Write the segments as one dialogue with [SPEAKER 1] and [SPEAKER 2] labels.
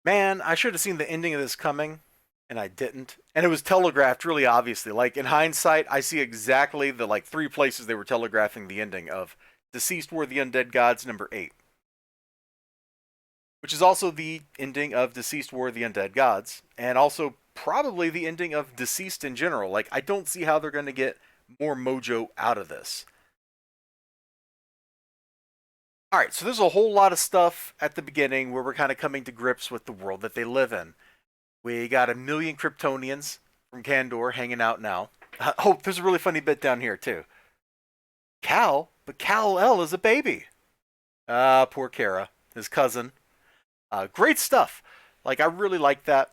[SPEAKER 1] Man, I should have seen the ending of this coming, and I didn't. And it was telegraphed really obviously. Like in hindsight, I see exactly the like three places they were telegraphing the ending of DCeased War of the Undead Gods #8, which is also the ending of DCeased War of the Undead Gods, and also probably the ending of DCeased in general. Like I don't see how they're going to get more mojo out of this. All right, so there's a whole lot of stuff at the beginning where we're kind of coming to grips with the world that they live in. We got a million Kryptonians from Kandor hanging out now. Oh, there's a really funny bit down here too. Cal, but Kal-El is a baby. Ah, poor Kara, his cousin. Great stuff. Like I really like that.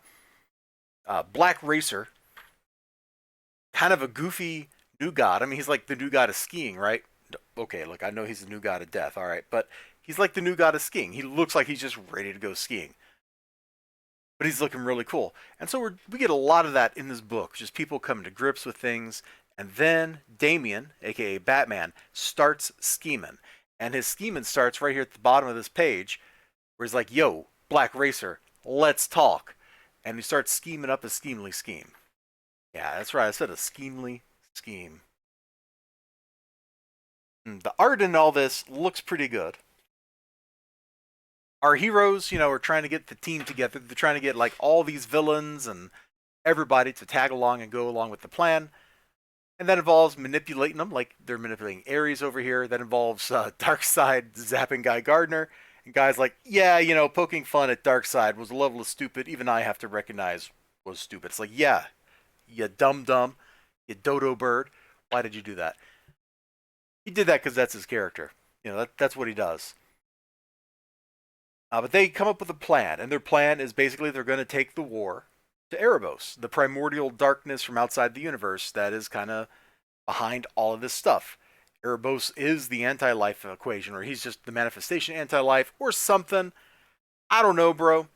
[SPEAKER 1] Black Racer, kind of a goofy new god. I mean, he's like the new god of skiing, right? Okay, look, I know he's the new god of death, all right, but he's like the new god of skiing. He looks like he's just ready to go skiing, but he's looking really cool. And so we get a lot of that in this book, just people coming to grips with things. And then Damien, aka Batman, starts scheming. And his scheming starts right here at the bottom of this page, where he's like, yo, Black Racer, let's talk. And he starts scheming up a schemely scheme. Yeah, that's right, I said a schemely scheme. The art in all this looks pretty good. Our heroes, are trying to get the team together. They're trying to get like all these villains and everybody to tag along and go along with the plan. And that involves manipulating them, like they're manipulating Ares over here. That involves Darkseid zapping Guy Gardner. And Guy's like, yeah, poking fun at Darkseid was a level of stupid even I have to recognize was stupid. It's like, yeah, you dumb dumb, you dodo bird. Why did you do that? He did that because that's his character. That's what he does. But they come up with a plan, and their plan is basically they're going to take the war to Erebos, the primordial darkness from outside the universe that is kind of behind all of this stuff. Erebos is the anti-life equation, or he's just the manifestation anti-life, or something. I don't know, bro.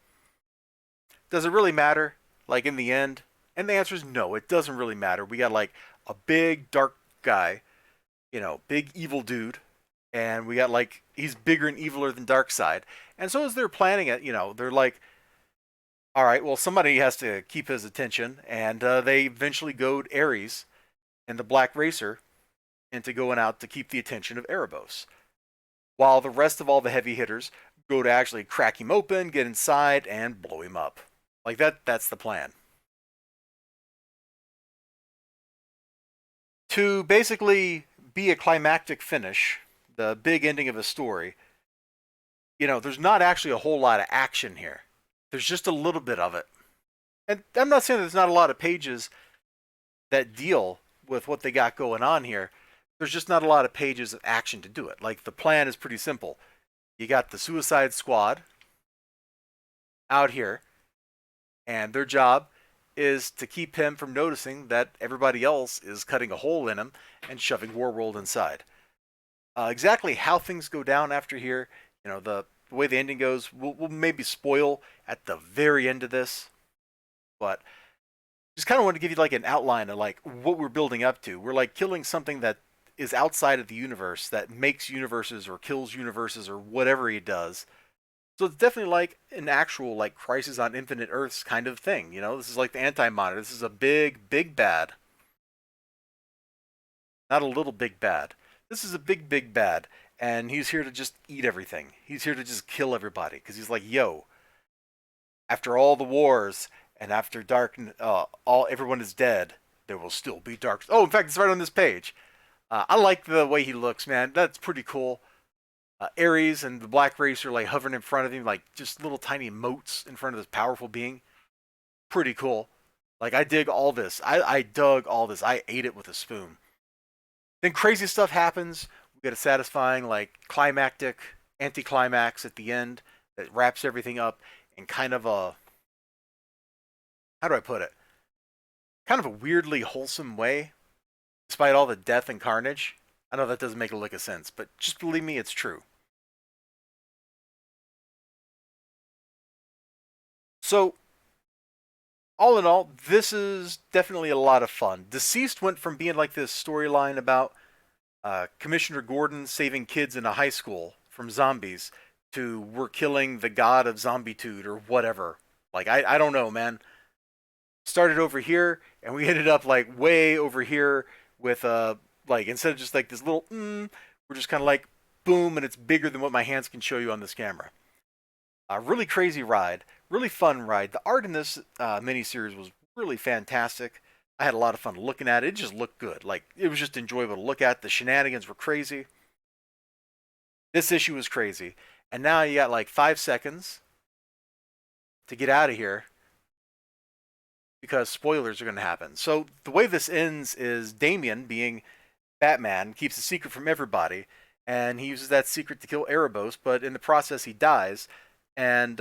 [SPEAKER 1] Does it really matter? Like in the end? And the answer is no, it doesn't really matter. We got like a big dark guy, big evil dude, and we got like he's bigger and eviler than Darkseid. And so as they're planning it, they're like, all right, well somebody has to keep his attention, and they eventually goad Ares and the Black Racer into going out to keep the attention of Erebos, while the rest of all the heavy hitters go to actually crack him open, get inside, and blow him up. Like that's the plan. To basically be a climactic finish, the big ending of a story, there's not actually a whole lot of action here. There's just a little bit of it. And I'm not saying there's not a lot of pages that deal with what they got going on here. There's just not a lot of pages of action to do it. Like the plan is pretty simple. You got the Suicide Squad out here, and their job is to keep him from noticing that everybody else is cutting a hole in him and shoving Warworld inside. Exactly how things go down after here, the way the ending goes, we'll maybe spoil at the very end of this, but just kind of want to give you like an outline of like what we're building up to. We're like killing something that is outside of the universe that makes universes or kills universes or whatever he does. So it's definitely like an actual like Crisis on Infinite Earths kind of thing. This is like the Anti-Monitor. This is a big, big bad, not a little big bad. This is a big, big bad, and he's here to just eat everything. He's here to just kill everybody because he's like, yo, after all the wars and after dark, all everyone is dead. There will still be dark. Oh, in fact, it's right on this page. I like the way he looks, man. That's pretty cool. Ares and the Black Racer like hovering in front of him, like just little tiny motes in front of this powerful being. Pretty cool. Like I dig all this. I dug all this. I ate it with a spoon. Then crazy stuff happens. We get a satisfying like climactic anticlimax at the end that wraps everything up in kind of a, how do I put it? Kind of a weirdly wholesome way, despite all the death and carnage. I know that doesn't make a lick of sense, but just believe me, it's true. So, all in all, this is definitely a lot of fun. DCeased went from being like this storyline about Commissioner Gordon saving kids in a high school from zombies to we're killing the god of zombitude or whatever. Like I don't know, man. Started over here, and we ended up like way over here with like instead of just like this little we're just kind of like boom, and it's bigger than what my hands can show you on this camera. A really crazy ride, really fun ride. The art in this miniseries was really fantastic. I had a lot of fun looking at it. It just looked good. Like it was just enjoyable to look at. The shenanigans were crazy. This issue was crazy. And now you got like 5 seconds to get out of here because spoilers are going to happen. So the way this ends is Damian, being Batman, keeps a secret from everybody, and he uses that secret to kill Erebos, but in the process he dies. And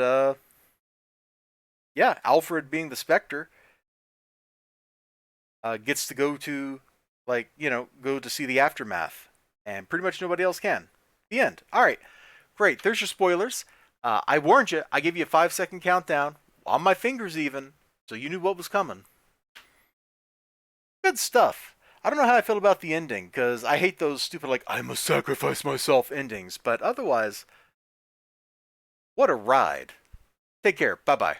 [SPEAKER 1] yeah, Alfred, being the Spectre, gets to go to, like, go to see the aftermath, and pretty much nobody else can. The end. All right, great. There's your spoilers. I warned you. I gave you a 5 second countdown on my fingers, even, so you knew what was coming. Good stuff. I don't know how I feel about the ending because I hate those stupid like I must sacrifice myself endings. But otherwise, what a ride. Take care. Bye bye.